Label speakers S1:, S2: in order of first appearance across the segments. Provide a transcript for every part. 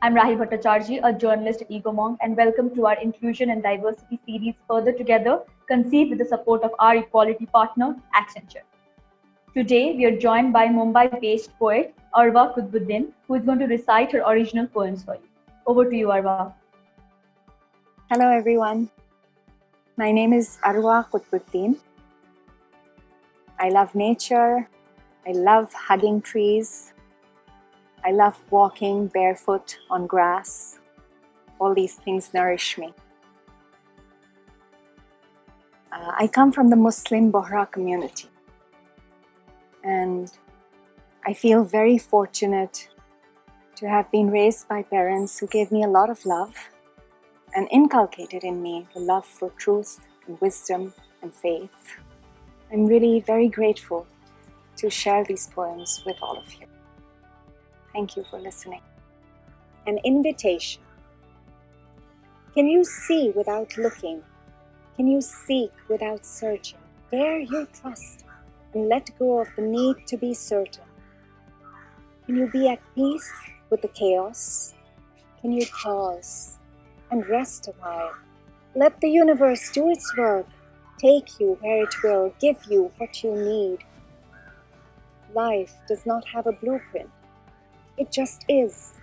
S1: I'm Rahi Bhattacharjee, a journalist at EcoMonk, and welcome to our Inclusion and Diversity series Further Together, conceived with the support of our equality partner, Accenture. Today, we are joined by Mumbai-based poet Arwa Qutbuddin, who is going to recite her original poems for you. Over to you, Arwa.
S2: Hello everyone, my name is Arwa Qutbuddin. I love nature, I love hugging trees, I love walking barefoot on grass. All these things nourish me. I come from the Muslim Bohra community, and I feel very fortunate to have been raised by parents who gave me a lot of love and inculcated in me the love for truth and wisdom and faith. I'm really very grateful to share these poems with all of you. Thank you for listening. An invitation. Can you see without looking? Can you seek without searching? Dare you trust and let go of the need to be certain? Can you be at peace with the chaos? Can you pause and rest a while? Let the universe do its work, take you where it will, give you what you need. Life does not have a blueprint. It just is.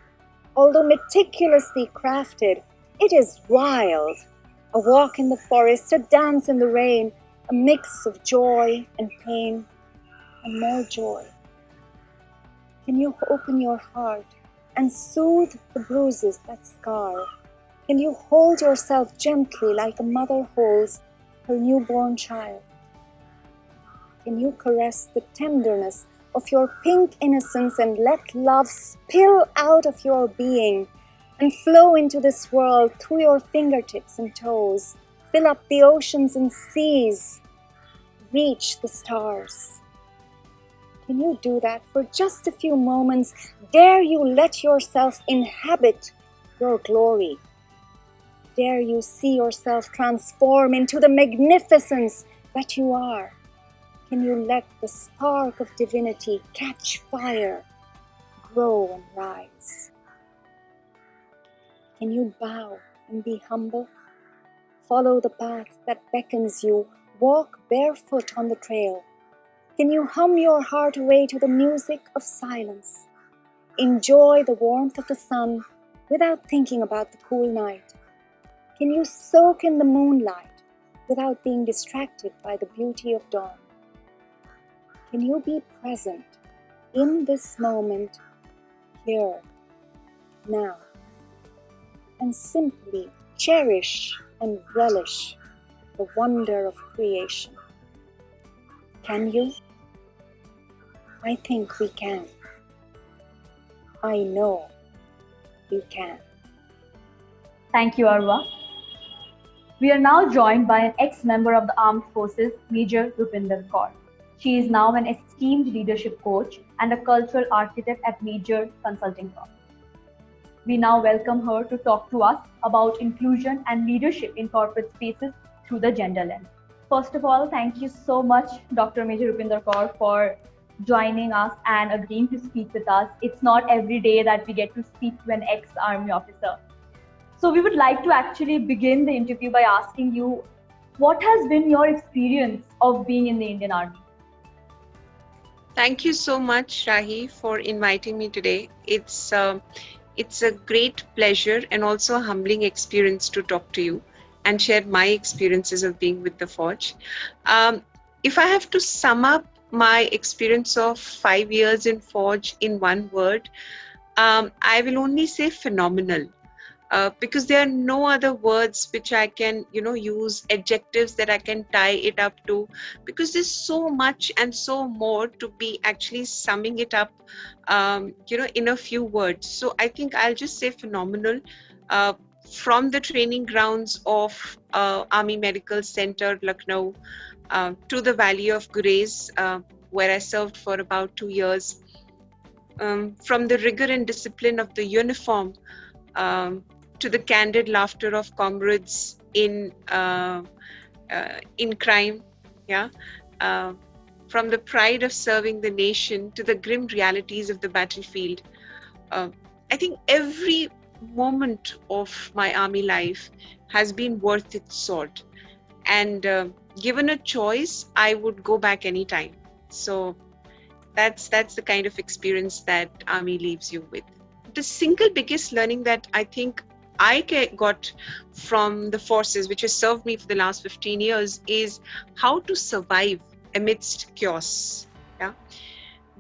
S2: Although meticulously crafted, it is wild. A walk in the forest, a dance in the rain, a mix of joy and pain, and more joy. Can you open your heart and soothe the bruises that scar? Can you hold yourself gently like a mother holds her newborn child? Can you caress the tenderness of your pink innocence and let love spill out of your being and flow into this world through your fingertips and toes, fill up the oceans and seas, reach the stars? Can you do that for just a few moments? Dare you let yourself inhabit your glory? Dare you see yourself transform into the magnificence that you are? Can you let the spark of divinity catch fire, grow and rise? Can you bow and be humble? Follow the path that beckons you, walk barefoot on the trail. Can you hum your heart away to the music of silence? Enjoy the warmth of the sun without thinking about the cool night? Can you soak in the moonlight without being distracted by the beauty of dawn? Can you be present in this moment, here, now, and simply cherish and relish the wonder of creation? Can you? I think we can. I know we can.
S1: Thank you, Arwa. We are now joined by an ex-member of the Armed Forces, Major Rupinder Kaur. She is now an esteemed leadership coach and a cultural architect at Major Consulting Firm. We now welcome her to talk to us about inclusion and leadership in corporate spaces through the gender lens. First of all, thank you so much, Dr. Major Rupinder Kaur, for joining us and agreeing to speak with us. It's not every day that we get to speak to an ex-army officer. So we would like to actually begin the interview by asking you, what has been your experience of being in the Indian Army?
S3: Thank you so much, Rahi, for inviting me today. It's a great pleasure and also a humbling experience to talk to you and share my experiences of being with the Forge. If I have to sum up my experience of 5 years in Forge in one word, I will only say phenomenal. Because there are no other words which I can, use, adjectives that I can tie it up to, because there's so much and so more to be actually summing it up, in a few words. So I think I'll just say phenomenal. From the training grounds of Army Medical Center, Lucknow, to the Valley of Gurez, where I served for about 2 years. From the rigor and discipline of the uniform, to the candid laughter of comrades in crime, from the pride of serving the nation to the grim realities of the battlefield. I think every moment of my army life has been worth its salt. And given a choice, I would go back anytime. So that's the kind of experience that army leaves you with. The single biggest learning that I think got from the forces, which has served me for the last 15 years, is how to survive amidst chaos. Yeah.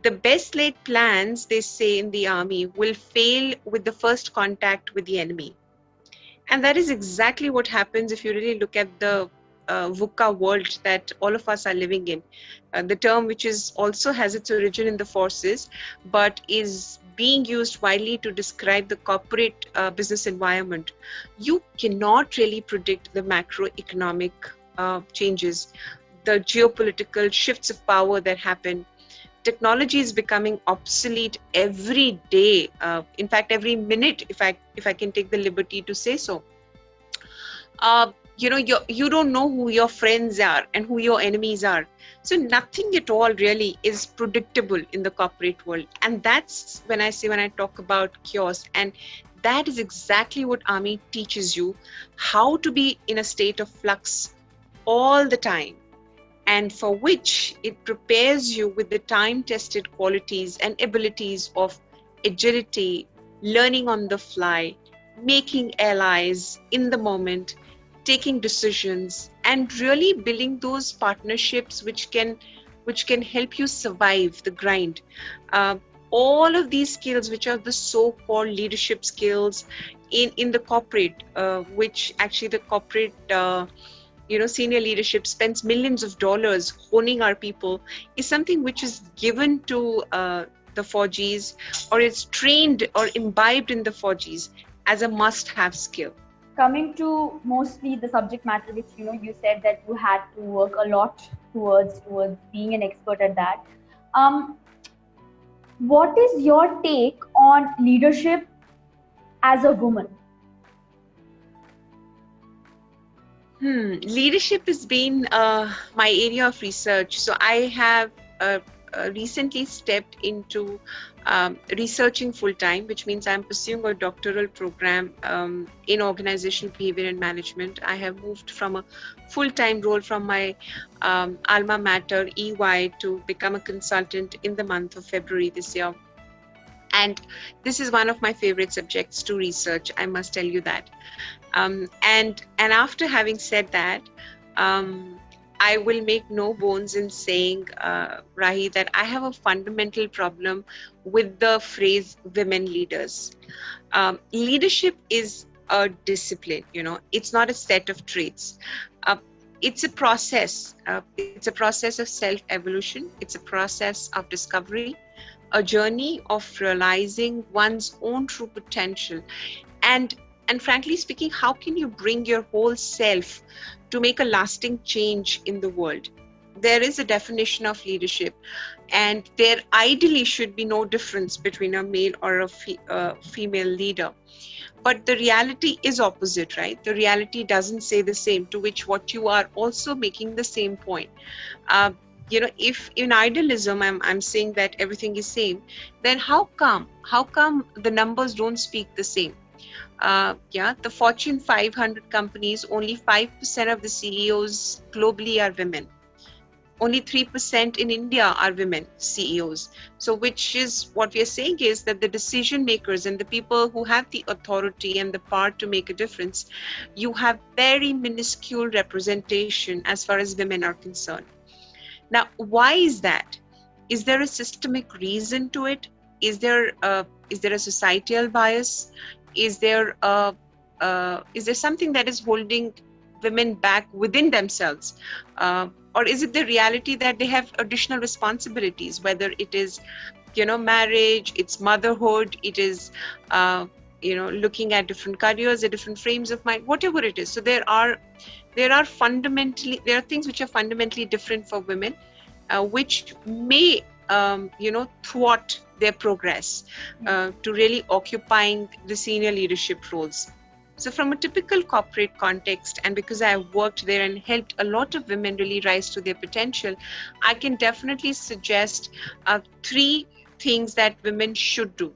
S3: The best laid plans, they say in the army, will fail with the first contact with the enemy. And that is exactly what happens if you really look at the VUCA world that all of us are living in. The term, which is also has its origin in the forces, but is being used widely to describe the corporate business environment. You cannot really predict the macroeconomic changes, the geopolitical shifts of power that happen. Technology is becoming obsolete every day. In fact, every minute, if I can take the liberty to say so. You don't know who your friends are and who your enemies are. So nothing at all really is predictable in the corporate world. And that's when I talk about chaos. And that is exactly what army teaches you, how to be in a state of flux all the time, and for which it prepares you with the time-tested qualities and abilities of agility, learning on the fly, making allies in the moment, taking decisions, and really building those partnerships which can help you survive the grind. All of these skills, which are the so-called leadership skills in the corporate, which actually the corporate senior leadership spends millions of dollars honing our people, is something which is given to the 4Gs, or is trained or imbibed in the 4Gs as a must-have skill.
S1: Coming to mostly the subject matter, which you said that you had to work a lot towards being an expert at that. What is your take on leadership as a woman?
S3: Leadership has been my area of research. So I have recently stepped into researching full-time, which means I'm pursuing a doctoral program in organizational behavior and management. I have moved from a full-time role from my alma mater, EY, to become a consultant in the month of February this year. And this is one of my favorite subjects to research, I must tell you that. And after having said that, I will make no bones in saying, Rahi, that I have a fundamental problem with the phrase women leaders. Leadership is a discipline, it's not a set of traits. It's a process. It's a process of self-evolution. It's a process of discovery, a journey of realizing one's own true potential. And frankly speaking, how can you bring your whole self to make a lasting change in the world? There is a definition of leadership, and there ideally should be no difference between a male or a female leader. But the reality is opposite, right? The reality doesn't say the same, to which what you are also making the same point. If in idealism I'm saying that everything is same, then how come the numbers don't speak the same? The Fortune 500 companies, only 5% of the CEOs globally are women. Only 3% in India are women CEOs. So which is what we are saying is that the decision makers and the people who have the authority and the power to make a difference, you have very minuscule representation as far as women are concerned. Now, why is that? Is there a systemic reason to it? Is there a societal bias? Is there something that is holding women back within themselves? Or is it the reality that they have additional responsibilities, whether it is, marriage, it's motherhood, it is, looking at different careers, at different frames of mind, whatever it is. So there are things which are fundamentally different for women, which may, thwart their progress to really occupying the senior leadership roles. So from a typical corporate context, and because I have worked there and helped a lot of women really rise to their potential, I can definitely suggest 3 things that women should do.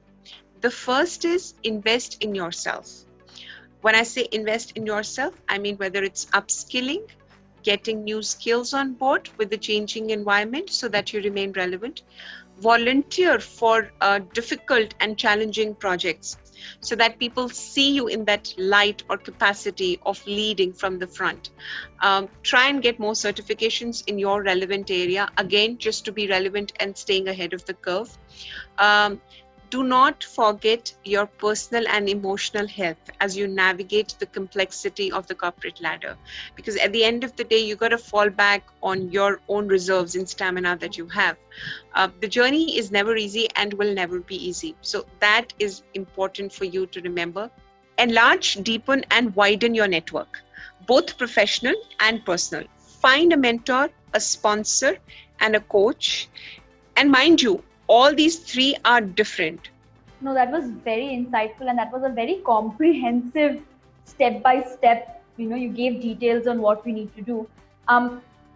S3: The first is invest in yourself. When I say invest in yourself, I mean whether it's upskilling, getting new skills on board with the changing environment so that you remain relevant, volunteer for difficult and challenging projects so that people see you in that light or capacity of leading from the front. Try and get more certifications in your relevant area, again, just to be relevant and staying ahead of the curve. Um, do not forget your personal and emotional health as you navigate the complexity of the corporate ladder. Because at the end of the day, you got to fall back on your own reserves and stamina that you have. The journey is never easy and will never be easy. So that is important for you to remember. Enlarge, deepen, and widen your network, both professional and personal. Find a mentor, a sponsor, and a coach. And mind you, all these three are different.
S1: No, that was very insightful, and that was a very comprehensive step by step. You gave details on what we need to do.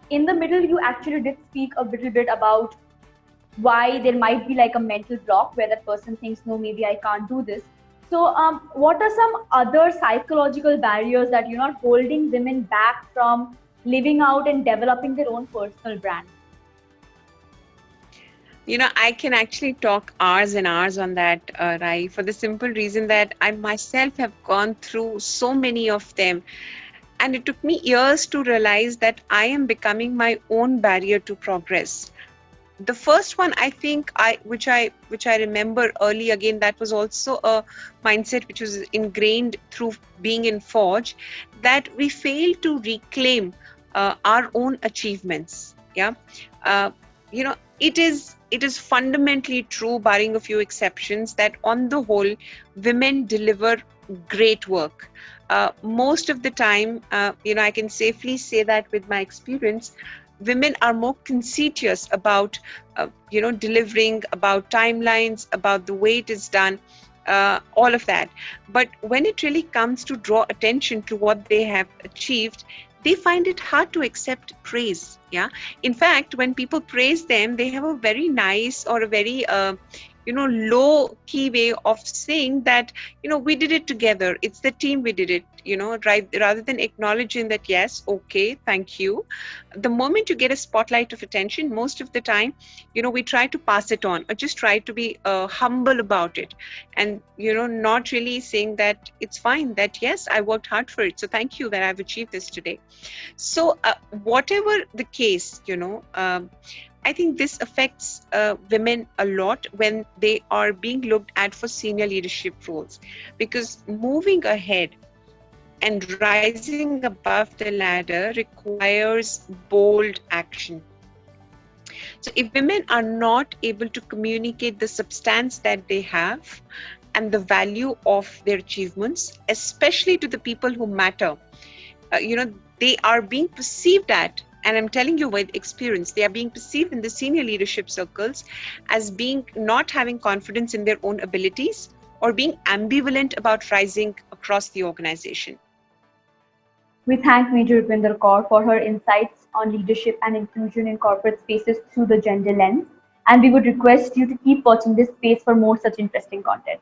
S1: In the middle, you actually did speak a little bit about why there might be like a mental block where that person thinks, no, maybe I can't do this. So, what are some other psychological barriers that you're not holding women back from living out and developing their own personal brand?
S3: I can actually talk hours and hours on that, Rai, for the simple reason that I myself have gone through so many of them. And it took me years to realize that I am becoming my own barrier to progress. The first one, I think, which I remember early, again, that was also a mindset which was ingrained through being in Forge, that we fail to reclaim our own achievements. Yeah, it is fundamentally true, barring a few exceptions, that on the whole, women deliver great work. Most of the time, I can safely say that with my experience, women are more conceited about, delivering, about timelines, about the way it is done, all of that. But when it really comes to draw attention to what they have achieved, they find it hard to accept praise. Yeah. In fact, when people praise them, they have a very nice or a very low key way of saying that, we did it together. It's the team, we did it, right? Rather than acknowledging that, yes, okay, thank you. The moment you get a spotlight of attention, most of the time, we try to pass it on or just try to be humble about it. And, not really saying that it's fine, that, yes, I worked hard for it. So thank you that I've achieved this today. So whatever the case, I think this affects women a lot when they are being looked at for senior leadership roles, because moving ahead and rising above the ladder requires bold action. So if women are not able to communicate the substance that they have and the value of their achievements, especially to the people who matter, they are being perceived at, and I'm telling you with experience, they are being perceived in the senior leadership circles as being not having confidence in their own abilities or being ambivalent about rising across the organization.
S1: We thank Major Rupinder Kaur for her insights on leadership and inclusion in corporate spaces through the gender lens. And we would request you to keep watching this space for more such interesting content.